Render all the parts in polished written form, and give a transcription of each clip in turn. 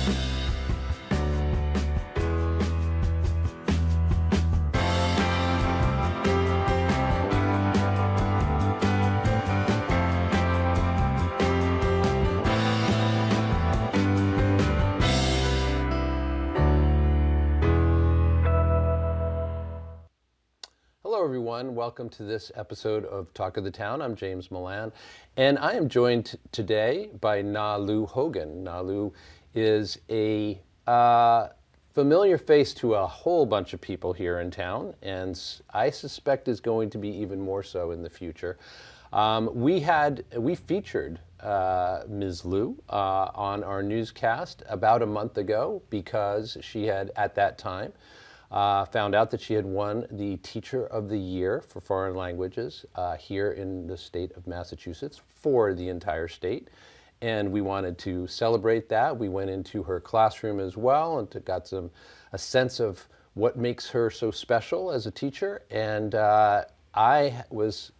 Hello everyone, welcome to this episode of Talk of the Town. I'm James Milan, and I am joined today by Lu-Hogan. Lu is a familiar face to a whole bunch of people here in town, and I suspect is going to be even more so in the future. We featured Ms. Lu on our newscast about a month ago because she had, at that time, found out that she had won the Teacher of the Year for Foreign Languages here in the state of Massachusetts for the entire state. And we wanted to celebrate that. We went into her classroom as well and got a sense of what makes her so special as a teacher. And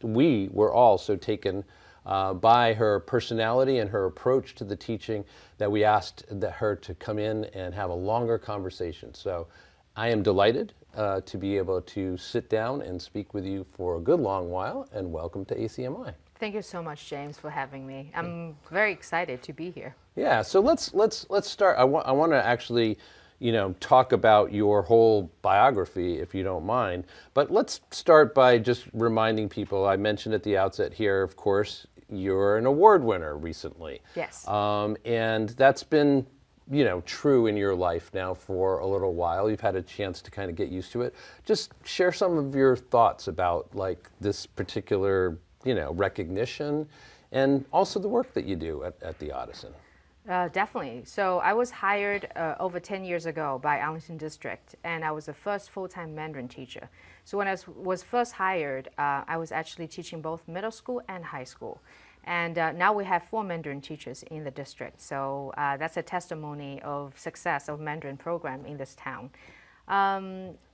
we were all so taken by her personality and her approach to the teaching that we asked her to come in and have a longer conversation. So I am delighted to be able to sit down and speak with you for a good long while, and welcome to ACMi. Thank you so much, James, for having me. I'm very excited to be here. Yeah, so let's start. I want to actually, talk about your whole biography, if you don't mind. But let's start by just reminding people. I mentioned at the outset here, of course, you're an award winner recently. Yes. And that's been true in your life now for a little while. You've had a chance to kind of get used to it. Just share some of your thoughts about like this particular, recognition and also the work that you do at the Audison. Definitely. So I was hired over 10 years ago by Arlington District, and I was the first full-time Mandarin teacher. So when I was first hired, I was actually teaching both middle school and high school. And now we have 4 Mandarin teachers in the district. So that's a testimony of success of Mandarin program in this town.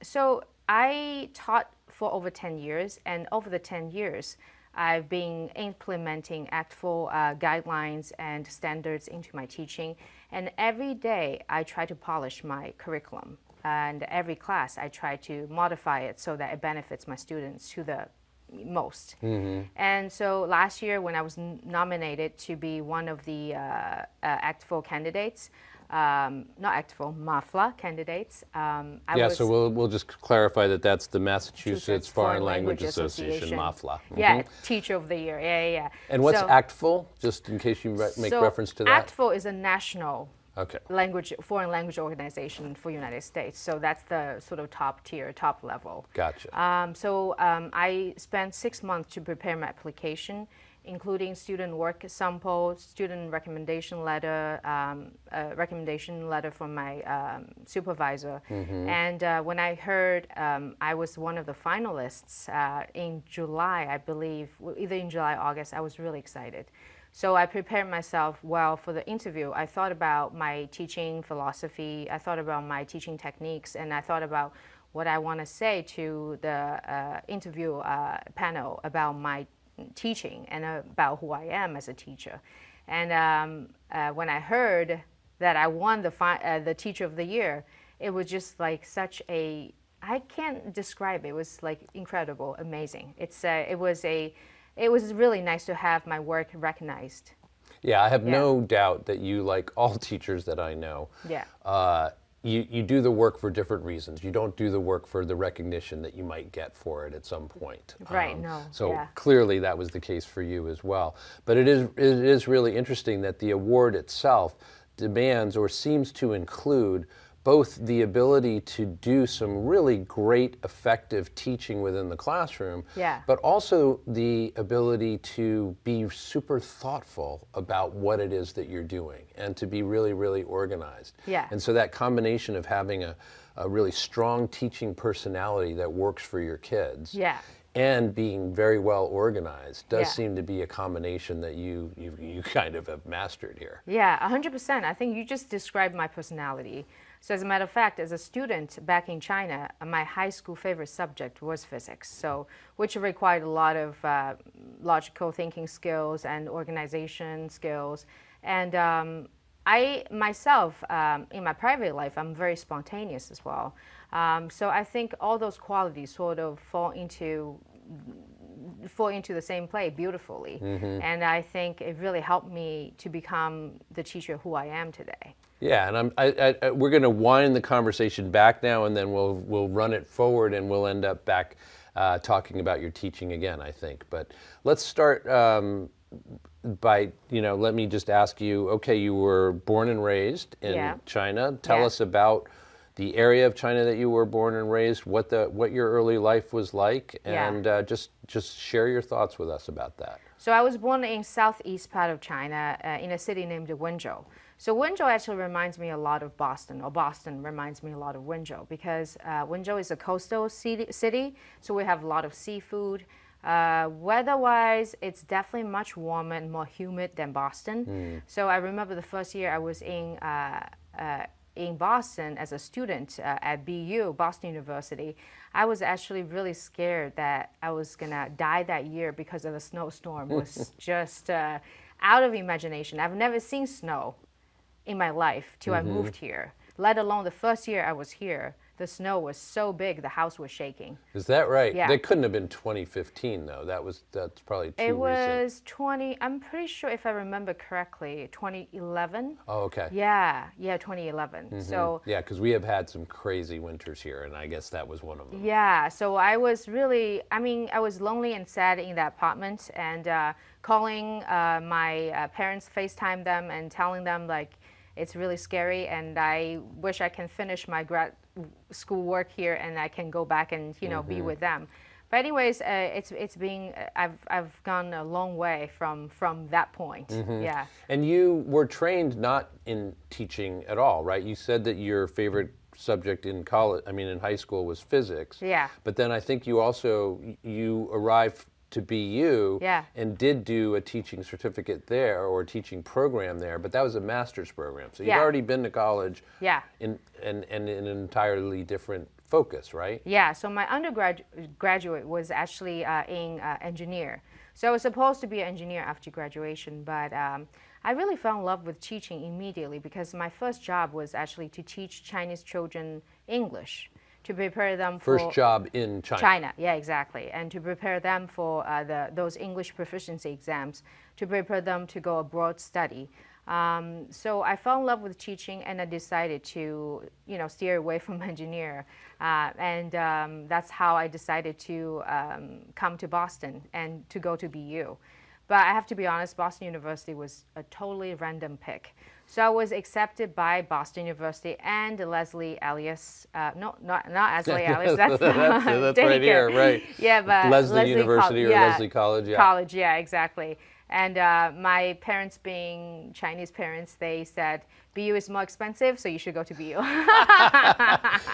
So I taught for over 10 years, and over the 10 years, I've been implementing ACT4 guidelines and standards into my teaching. And every day I try to polish my curriculum. And every class I try to modify it so that it benefits my students to the most. Mm-hmm. And so last year when I was nominated to be one of the ACT4 candidates, MAFLA candidates. So we'll just clarify that that's the Massachusetts Foreign Language Association, MAFLA. Mm-hmm. Yeah, Teacher of the Year, yeah. And what's ACTFL, just in case you make reference to that? ACTFL is a national foreign language organization for United States. So that's the sort of top tier, top level. Gotcha. I spent 6 months to prepare my application, including student work sample, student recommendation letter, recommendation letter from my supervisor. Mm-hmm. And when I heard I was one of the finalists in July, I believe, either in July or August, I was really excited. So I prepared myself well for the interview. I thought about my teaching philosophy, I thought about my teaching techniques, and I thought about what I want to say to the interview panel about my teaching and about who I am as a teacher. And when I heard that I won the Teacher of the Year, it was just like I can't describe it. It was like incredible, amazing. It was really nice to have my work recognized. Yeah, I have no doubt that you, like all teachers that I know, you do the work for different reasons. You don't do the work for the recognition that you might get for it at some point. Right, Clearly that was the case for you as well. But it is really interesting that the award itself demands or seems to include both the ability to do some really great, effective teaching within the classroom, but also the ability to be super thoughtful about what it is that you're doing and to be really, really organized. Yeah. And so that combination of having a really strong teaching personality that works for your kids and being very well organized does seem to be a combination that you kind of have mastered here. Yeah, 100%. I think you just described my personality. So as a matter of fact, as a student back in China, my high school favorite subject was physics, which required a lot of logical thinking skills and organization skills. And I myself, in my private life, I'm very spontaneous as well. So I think all those qualities sort of fall into the same play beautifully. And I think it really helped me to become the teacher who I am today. Yeah, and we're going to wind the conversation back now, and then we'll run it forward, and we'll end up back talking about your teaching again, I think. But let's start by, let me just ask you, okay, you were born and raised in China. Tell us about the area of China that you were born and raised, what your early life was like, and just share your thoughts with us about that. So I was born in southeast part of China, in a city named Wenzhou. So Wenzhou actually reminds me a lot of Boston, or Boston reminds me a lot of Wenzhou, because Wenzhou is a coastal city, so we have a lot of seafood. Weather-wise, it's definitely much warmer and more humid than Boston. So I remember the first year I was in Boston as a student at BU, Boston University. I was actually really scared that I was gonna die that year because of a snowstorm. It was just out of imagination. I've never seen snow in my life till I moved here, let alone the first year I was here. The snow was so big, the house was shaking. Is that right? Yeah. That couldn't have been 2015, though. That's probably too recent. It was I'm pretty sure, if I remember correctly, 2011. Oh, okay. Yeah, 2011. So yeah, because we have had some crazy winters here, and I guess that was one of them. yeah, so I was really, I was lonely and sad in that apartment, and calling my parents, FaceTime them and telling them, like, it's really scary, and I wish I can finish my grad school work here and I can go back and be with them. But anyways, I've gone a long way from that point. Yeah. And you were trained not in teaching at all, right? You said that your favorite subject in high school was physics. Yeah. But then I think you arrived to BU and did do a teaching certificate there, or a teaching program there, but that was a master's program. So you'd already been to college in an entirely different focus, right? Yeah, so my undergraduate was actually in engineer. So I was supposed to be an engineer after graduation, but I really fell in love with teaching immediately, because my first job was actually to teach Chinese children English, to prepare them for... First job in China. China, yeah, exactly. And to prepare them for those English proficiency exams, to prepare them to go abroad study. So I fell in love with teaching, and I decided to, steer away from engineer. And that's how I decided to come to Boston and to go to BU. But I have to be honest, Boston University was a totally random pick. So I was accepted by Boston University and Leslie Elias. No, not Leslie Elias. That's that's right here, right? Yeah, but Leslie University or Leslie College. Yeah. College, yeah, exactly. And my parents, being Chinese parents, they said, BU is more expensive, so you should go to BU.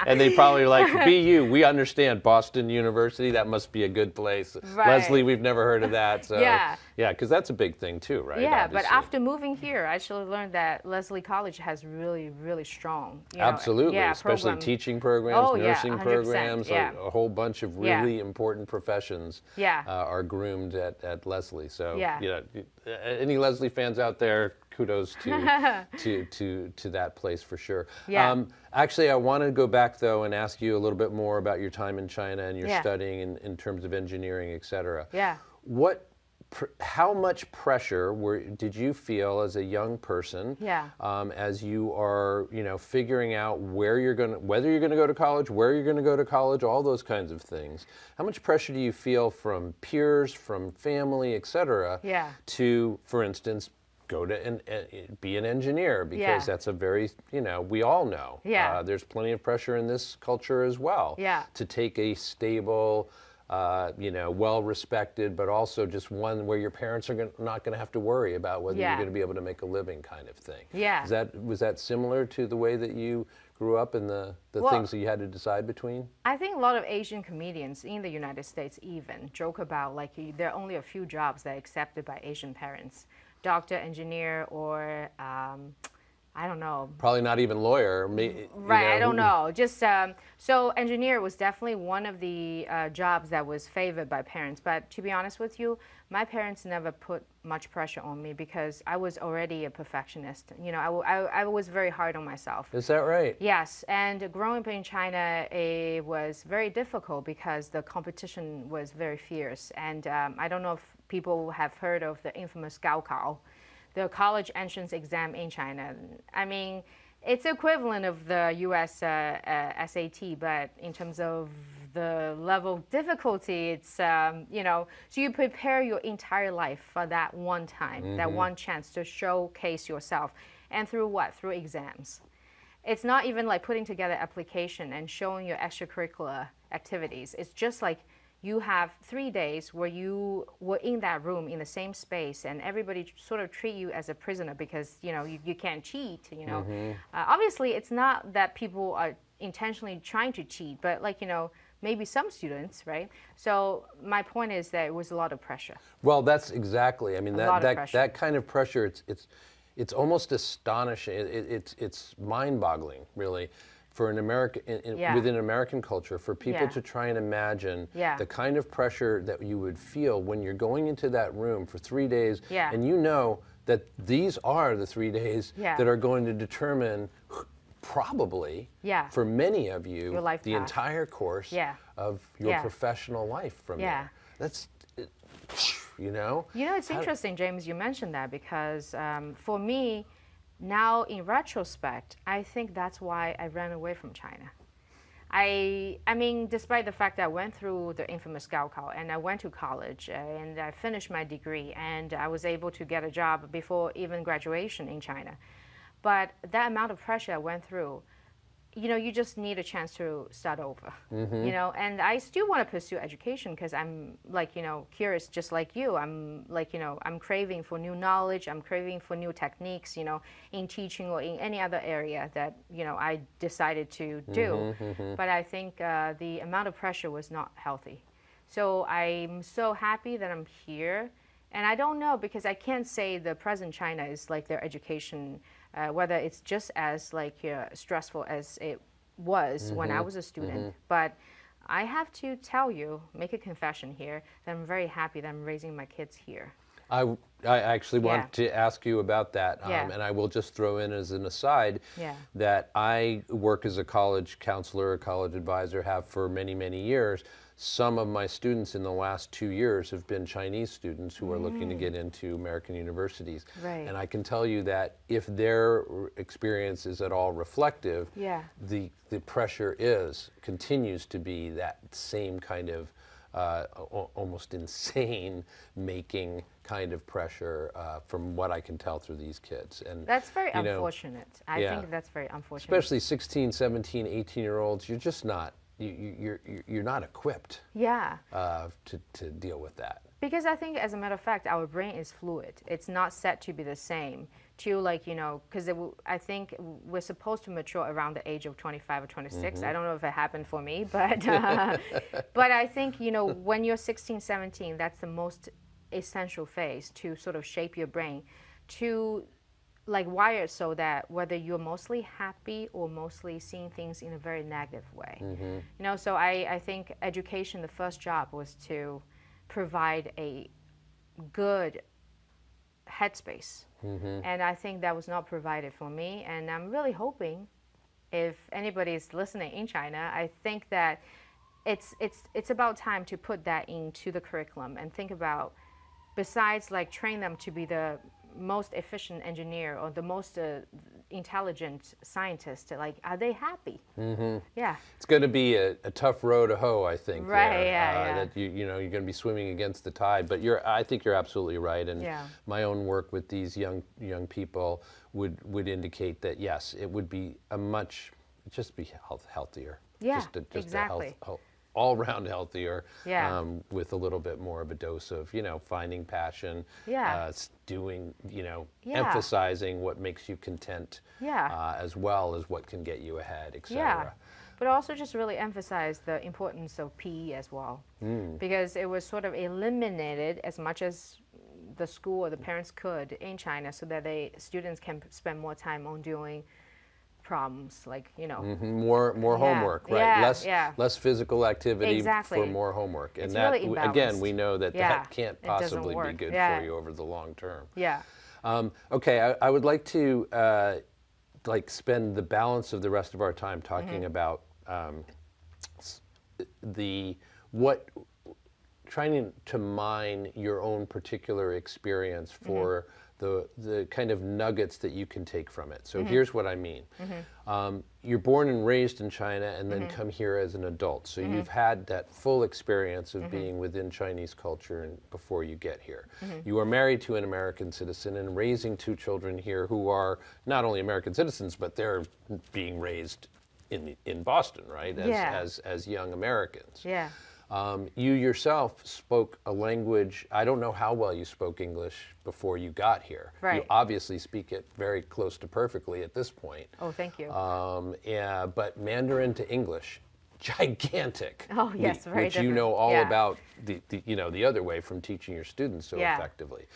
And they probably were like, BU, we understand, Boston University, that must be a good place. Right. Leslie, we've never heard of that. So, yeah, because that's a big thing too, right? Yeah, obviously. But after moving here, I actually learned that Leslie College has really, really strong, Absolutely, especially program. Teaching programs, nursing 100%, programs, a whole bunch of really important professions are groomed at Leslie. So, any Leslie fans out there, kudos to that place for sure. Yeah. Actually, I want to go back though and ask you a little bit more about your time in China and your studying in terms of engineering, et cetera. Yeah. How much pressure did you feel as a young person as you are, figuring out whether you're going to go to college, where you're going to go to college, all those kinds of things? How much pressure do you feel from peers, from family, et cetera, to, for instance, go to and be an engineer, because that's a very, we all know. There's plenty of pressure in this culture as well to take a stable, well-respected, but also just one where your parents are not going to have to worry about whether you're going to be able to make a living, kind of thing. Yeah. Was that similar to the way that you grew up and the things that you had to decide between? I think a lot of Asian comedians in the United States even joke about, like, there are only a few jobs that are accepted by Asian parents. Doctor, engineer, or I don't know. Probably not even lawyer. Right, I don't know. Just so engineer was definitely one of the jobs that was favored by parents. But to be honest with you, my parents never put much pressure on me because I was already a perfectionist. You know, I was very hard on myself. Is that right? Yes, and growing up in China, it was very difficult because the competition was very fierce. And I don't know if people have heard of the infamous Gaokao, the college entrance exam in China. I mean, it's equivalent of the U.S. SAT, but in terms of the level of difficulty, it's, you know, so you prepare your entire life for that one time, that one chance to showcase yourself. And through what? Through exams. It's not even like putting together application and showing your extracurricular activities. It's just like you have 3 days where you were in that room in the same space and everybody sort of treat you as a prisoner because, you know, you can't cheat, you know. Obviously, it's not that people are intentionally trying to cheat, but like, you know, maybe some students, right? So my point is that it was a lot of pressure. Well, that's exactly. I mean, that kind of pressure. It's almost astonishing. It's mind-boggling, really, for an American within American culture, for people to try and imagine the kind of pressure that you would feel when you're going into that room for 3 days, and you know that these are the 3 days that are going to determine probably for many of you the entire course of your professional life from there. That's you know, it's interesting, James, you mentioned that because for me, now in retrospect, I think that's why I ran away from China. I mean, despite the fact that I went through the infamous Gaokao and I went to college and I finished my degree and I was able to get a job before even graduation in China. But that amount of pressure I went through, you know, you just need a chance to start over, you know, and I still want to pursue education because I'm like, you know, curious just like you. I'm like, you know, I'm craving for new knowledge. I'm craving for new techniques, you know, in teaching or in any other area that, you know, I decided to do. But I think the amount of pressure was not healthy. So I'm so happy that I'm here. And I don't know, because I can't say the present China is like their education, whether it's just as like stressful as it was when I was a student. But I have to tell you, make a confession here, that I'm very happy that I'm raising my kids here. I actually want to ask you about that, and I will just throw in as an aside that I work as a college counselor, a college advisor, have for many, many years. Some of my students in the last 2 years have been Chinese students who are looking to get into American universities. And I can tell you that if their experience is at all reflective, the pressure continues to be that same kind of almost insane making kind of pressure from what I can tell through these kids. And that's very unfortunate. I think that's very unfortunate. Especially 16, 17, 18-year-olds, you're just not, you're not equipped to deal with that. Because I think, as a matter of fact, our brain is fluid. It's not set to be the same. To like, you know, because I think we're supposed to mature around the age of 25 or 26. I don't know if it happened for me, but but I think, you know, when you're 16, 17, that's the most essential phase to sort of shape your brain, to like wire it so that whether you're mostly happy or mostly seeing things in a very negative way. You know, so I think education, the first job was to provide a good headspace. And I think that was not provided for me. And I'm really hoping, if anybody's listening in China, I think that it's about time to put that into the curriculum and think about, besides like train them to be the most efficient engineer or the most intelligent scientist, like, are they happy? It's going to be a tough row to hoe, I think. Right. That you know, you're going to be swimming against the tide. But I think you're absolutely right. And my own work with these young people would indicate that yes, it would be just be healthier. Just exactly. All-round healthier, with a little bit more of a dose of, you know, finding passion, doing, you know, emphasizing what makes you content, as well as what can get you ahead, etc. But also just really emphasize the importance of PE as well, because it was sort of eliminated as much as the school or the parents could in China, so that students can spend more time on doing problems, like, More homework, right? Less physical activity for more homework, and it's that really again, we know that that can't it doesn't possibly be work. good for you over the long term. Yeah. Okay, I would like to like spend the balance of the rest of our time talking about trying to mine your own particular experience for the kind of nuggets that you can take from it. So here's what I mean. You're born and raised in China and then come here as an adult. So you've had that full experience of being within Chinese culture and before you get here. You are married to an American citizen and raising 2 children here who are not only American citizens, but they're being raised in Boston, right? As young Americans. Yeah. You yourself spoke a language. I don't know how well you spoke English before you got here. Right. You obviously speak it very close to perfectly at this point. Oh, thank you. Yeah, but Mandarin to English, gigantic. Oh, yes, very which different. you know all about the other way from teaching your students so effectively.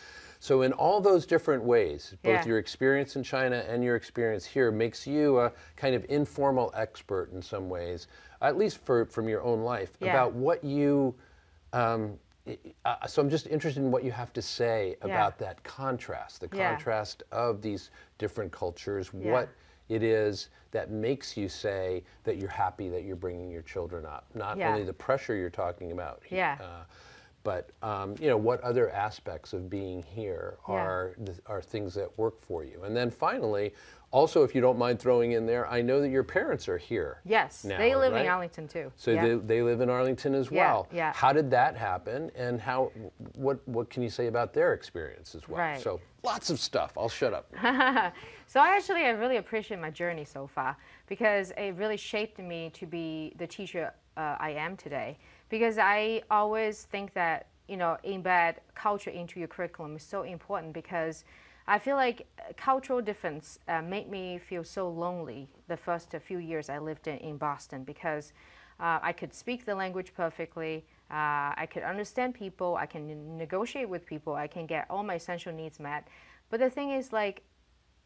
So in all those different ways, both your experience in China and your experience here makes you a kind of informal expert in some ways, at least from your own life, about what you, so I'm just interested in what you have to say about that contrast, the contrast of these different cultures, what it is that makes you say that you're happy that you're bringing your children up, not only the pressure you're talking about, but what other aspects of being here are things that work for you. And then finally, also, if you don't mind throwing in there, I know that your parents are here. Yes, now, they live right? in Arlington too. So they live in Arlington as well. Yeah. How did that happen, and what can you say about their experience as well? Right. So lots of stuff. I'll shut up. So I really appreciate my journey so far, because it really shaped me to be the teacher I am today. Because I always think that, embed culture into your curriculum is so important, because I feel like cultural difference made me feel so lonely the first few years I lived in Boston, because I could speak the language perfectly, I could understand people, I can negotiate with people, I can get all my essential needs met. But the thing is, like,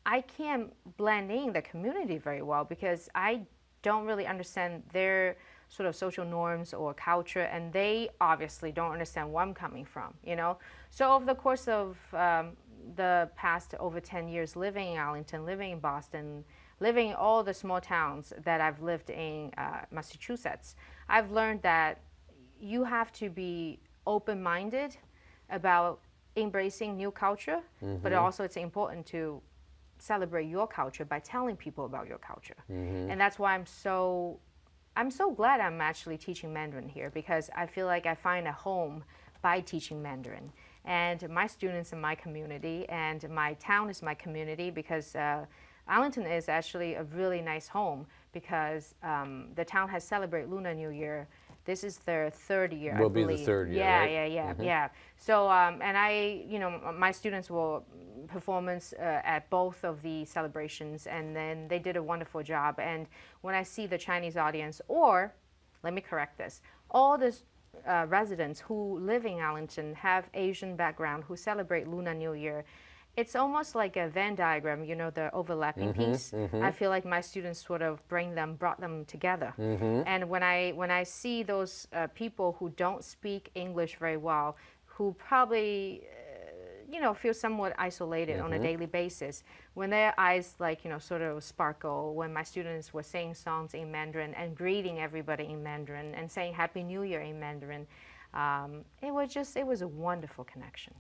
I can't blend in the community very well, because I don't really understand their sort of social norms or culture, and they obviously don't understand where I'm coming from, So over the course of the past over 10 years living in Arlington, living in Boston, living in all the small towns that I've lived in Massachusetts, I've learned that you have to be open-minded about embracing new culture, but also it's important to celebrate your culture by telling people about your culture. And that's why I'm so glad I'm actually teaching Mandarin here, because I feel like I find a home by teaching Mandarin. And my students in my community, and my town is my community, because Arlington is actually a really nice home, because the town has celebrated Lunar New Year. This is their 3rd year, I believe. Will be the 3rd year, right? Yeah. So, and my students will performance at both of the celebrations, and then they did a wonderful job. And when I see the Chinese audience, or let me correct this, all the residents who live in Arlington have Asian background who celebrate Lunar New Year, it's almost like a Venn diagram, the overlapping piece. I feel like my students sort of brought them together. And when I see those people who don't speak English very well, who probably feel somewhat isolated on a daily basis, when their eyes sort of sparkle, when my students were singing songs in Mandarin and greeting everybody in Mandarin and saying Happy New Year in Mandarin, it was a wonderful connection.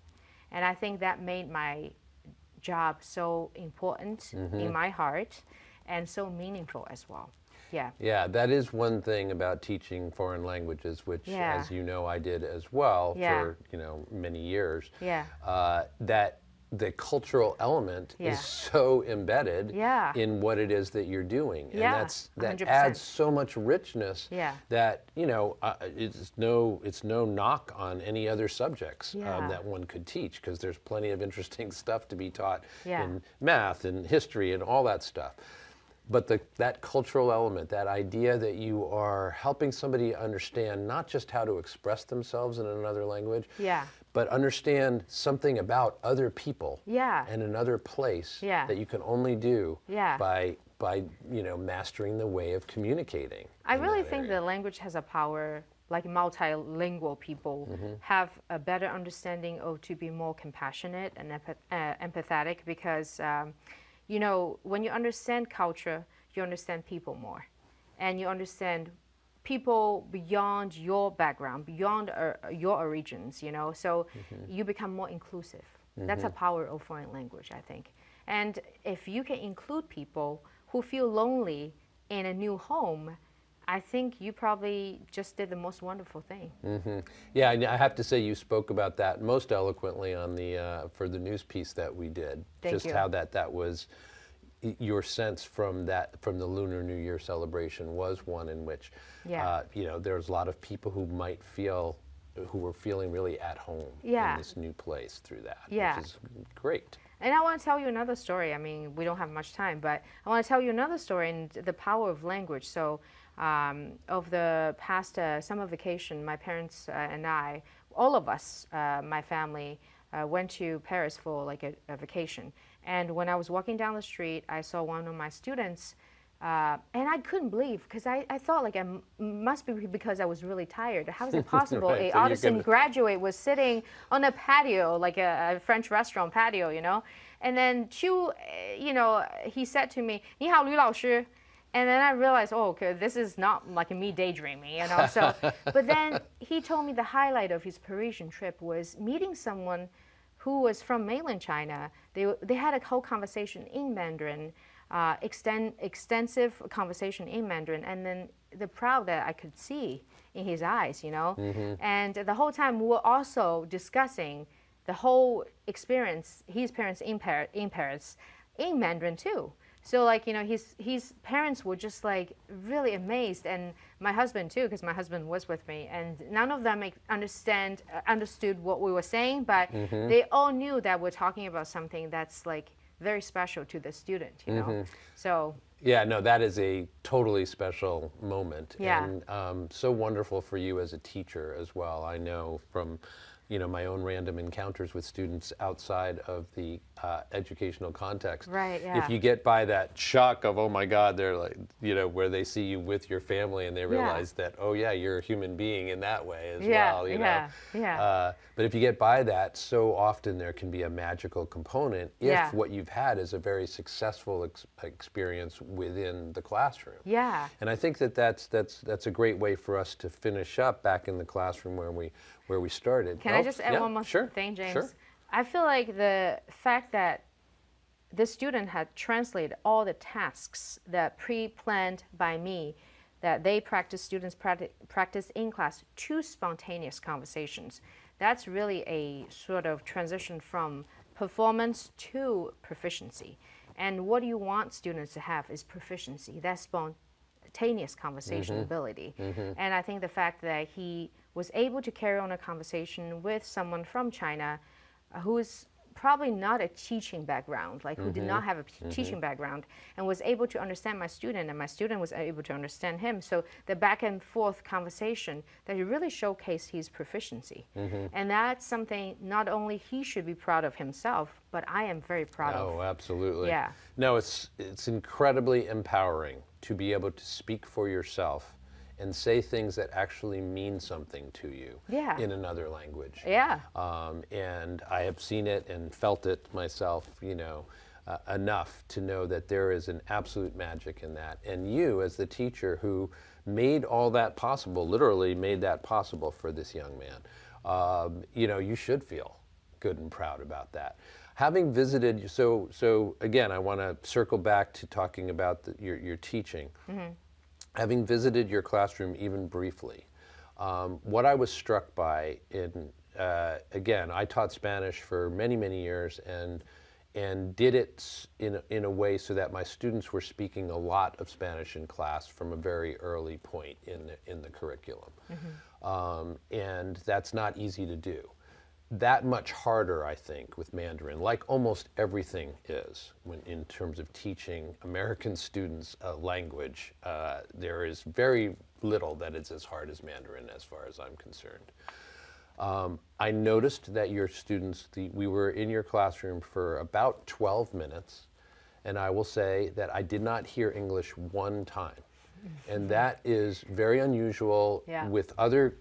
And I think that made my job so important in my heart, and so meaningful as well. Yeah, that is one thing about teaching foreign languages, which, as you know, I did as well for many years. That the cultural element is so embedded in what it is that you're doing, and that 100%. adds so much richness that it's no knock on any other subjects that one could teach, because there's plenty of interesting stuff to be taught in math and history and all that stuff. but that cultural element, that idea that you are helping somebody understand not just how to express themselves in another language, Yeah. but understand something about other people Yeah. and another place Yeah. that you can only do Yeah. by mastering the way of communicating. I in really that think area. the language has a power, like multilingual people have a better understanding of to be more compassionate and empathetic because, when you understand culture, you understand people more. And you understand people beyond your background, beyond your origins, so you become more inclusive. That's a power of foreign language, I think. And if you can include people who feel lonely in a new home, I think you probably just did the most wonderful thing. Yeah, and I have to say you spoke about that most eloquently on the for the news piece that we did. Thank just you. how that was your sense from the Lunar New Year celebration was one in which Yeah. there's a lot of people who were feeling really at home Yeah. in this new place through that, Yeah. which is great. And I want to tell you another story. I mean, we don't have much time, but I want to tell you another story and the power of language. So, of the past summer vacation, my parents and I, all of us, my family, went to Paris for like a vacation. And when I was walking down the street, I saw one of my students, and I couldn't believe because I thought like must be because I was really tired. How is it possible Right, a so you artisan could- graduate was sitting on a patio, like a French restaurant patio, And then he said to me, 你好，吕老师. And then I realized, oh, okay, this is not like me daydreaming, So, but then he told me the highlight of his Parisian trip was meeting someone who was from mainland China. They had a whole conversation in Mandarin, extensive conversation in Mandarin, and then the proud that I could see in his eyes, And the whole time we were also discussing the whole experience, his parents in Paris, in Mandarin too. So like, his parents were just like really amazed, and my husband too, because my husband was with me, and none of them understood what we were saying, but they all knew that we're talking about something that's like very special to the student, So Yeah, no, that is a totally special moment, Yeah. and so wonderful for you as a teacher as well. I know from my own random encounters with students outside of the educational context. Right, yeah. If you get by that shock of, oh my God, they're like, where they see you with your family and they realize that, oh yeah, you're a human being in that way as well. Yeah. But if you get by that, so often there can be a magical component if Yeah. what you've had is a very successful experience within the classroom. Yeah. And I think that's a great way for us to finish up back in the classroom where we started. Can I just add one more thing, James? Sure. I feel like the fact that the student had translated all the tasks that pre-planned by me, that students practice in class, to spontaneous conversations. That's really a sort of transition from performance to proficiency. And what you want students to have is proficiency, that spontaneous conversation ability. And I think the fact that he was able to carry on a conversation with someone from China who is probably not a teaching background, like who did not have a teaching background, and was able to understand my student, and my student was able to understand him. So the back and forth conversation that really showcased his proficiency. And that's something not only he should be proud of himself, but I am very proud of. Oh, absolutely. Yeah. No, it's incredibly empowering to be able to speak for yourself and say things that actually mean something to you in another language. Yeah. And I have seen it and felt it myself, enough to know that there is an absolute magic in that. And you, as the teacher who made all that possible, literally made that possible for this young man, you should feel good and proud about that. Having visited, so again, I want to circle back to talking about your teaching. Having visited your classroom even briefly, what I was struck by again, I taught Spanish for many, many years and did it in a way so that my students were speaking a lot of Spanish in class from a very early point in the curriculum. And that's not easy to do. that much harder, I think, with Mandarin, like almost everything is when in terms of teaching American students a language. There is very little that is as hard as Mandarin as far as I'm concerned. I noticed that your students, we were in your classroom for about 12 minutes, and I will say that I did not hear English one time. And that is very unusual with other,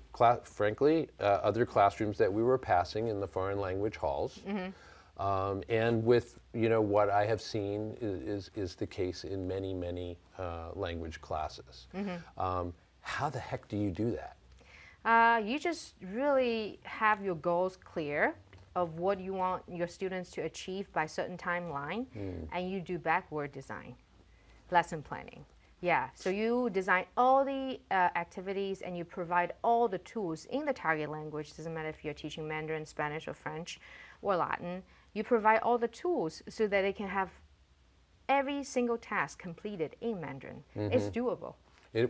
frankly, other classrooms that we were passing in the foreign language halls. And with, what I have seen is the case in many, many language classes. How the heck do you do that? You just really have your goals clear of what you want your students to achieve by certain timeline, and you do backward design, lesson planning. Yeah, so you design all the activities and you provide all the tools in the target language. Doesn't matter if you're teaching Mandarin, Spanish, or French, or Latin. You provide all the tools so that they can have every single task completed in Mandarin. It's doable.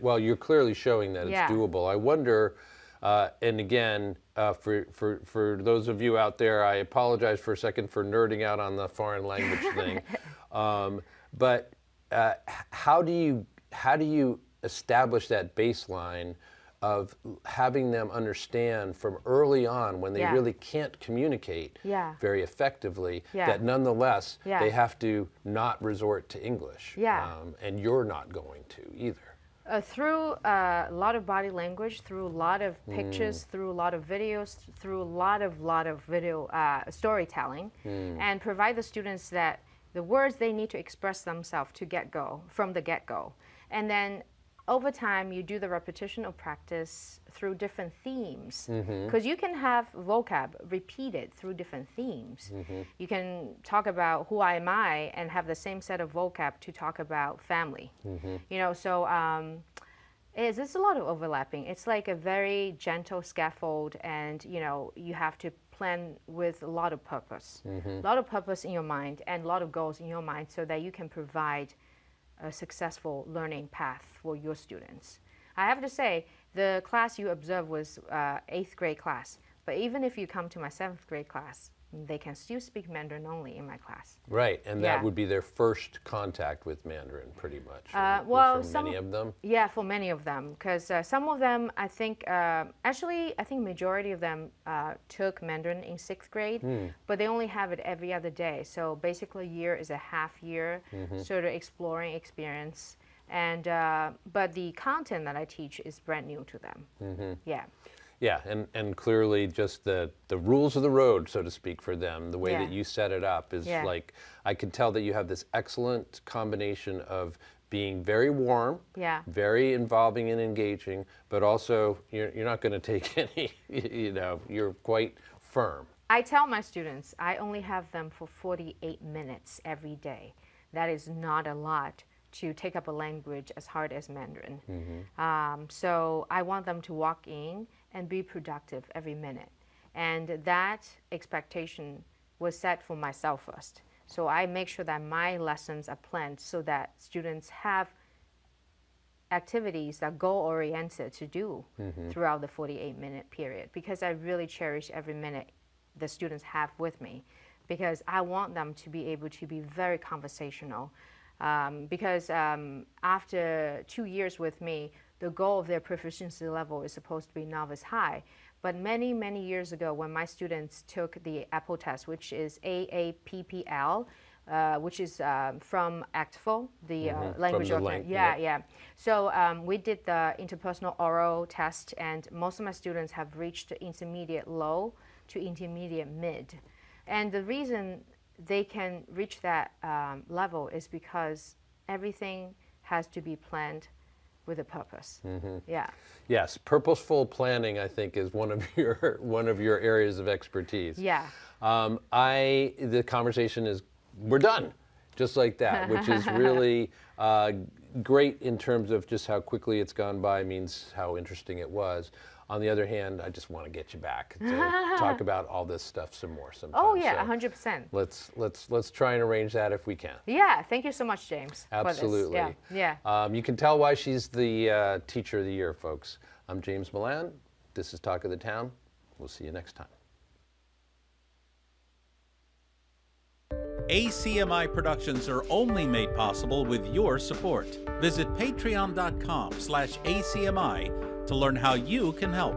Well, you're clearly showing that it's doable. I wonder, and again, for those of you out there, I apologize for a second for nerding out on the foreign language thing. But how do you establish that baseline of having them understand from early on when they really can't communicate very effectively that nonetheless they have to not resort to English, and you're not going to either? Through a lot of body language, through a lot of pictures, through a lot of videos, through a lot of video storytelling, and provide the students that the words they need to express themselves from the get-go. And then over time, you do the repetition of practice through different themes. Because you can have vocab repeated through different themes. You can talk about who am I and have the same set of vocab to talk about family. So there's a lot of overlapping. It's like a very gentle scaffold, and you have to plan with a lot of purpose. A lot of purpose in your mind and a lot of goals in your mind so that you can provide a successful learning path for your students. I have to say, the class you observed was 8th grade class, but even if you come to my 7th grade class, they can still speak Mandarin only in my class. Right, and that would be their first contact with Mandarin, pretty much. Well, for many of them? Yeah, for many of them, because some of them, I think, actually, I think majority of them took Mandarin in 6th grade, but they only have it every other day. So basically, a year is a half year, sort of exploring experience. And but the content that I teach is brand new to them. Yeah, and clearly just the rules of the road, so to speak, for them, the way that you set it up is like, I could tell that you have this excellent combination of being very warm, very involving and engaging, but also you're not going to take any, you're quite firm. I tell my students, I only have them for 48 minutes every day. That is not a lot to take up a language as hard as Mandarin. So I want them to walk in and be productive every minute. And that expectation was set for myself first. So I make sure that my lessons are planned so that students have activities that are goal-oriented to do throughout the 48-minute period, because I really cherish every minute the students have with me, because I want them to be able to be very conversational. Because after 2 years with me, the goal of their proficiency level is supposed to be novice high. But many, many years ago, when my students took the Apple test, which is AAPPL, which is from ACTFL, the language organization. So we did the interpersonal oral test, and most of my students have reached intermediate low to intermediate mid. And the reason they can reach that level is because everything has to be planned with a purpose. Yes, purposeful planning, I think, is one of your areas of expertise. The conversation is, we're done, just like that, which is really great in terms of just how quickly it's gone by, means how interesting it was. On the other hand, I just want to get you back to talk about all this stuff some more sometime. Oh yeah, 100%. Let's try and arrange that if we can. Yeah, thank you so much, James. Absolutely. For this. Yeah. You can tell why she's the Teacher of the Year, folks. I'm James Milan. This is Talk of the Town. We'll see you next time. ACMi productions are only made possible with your support. Visit patreon.com/ACMi to learn how you can help.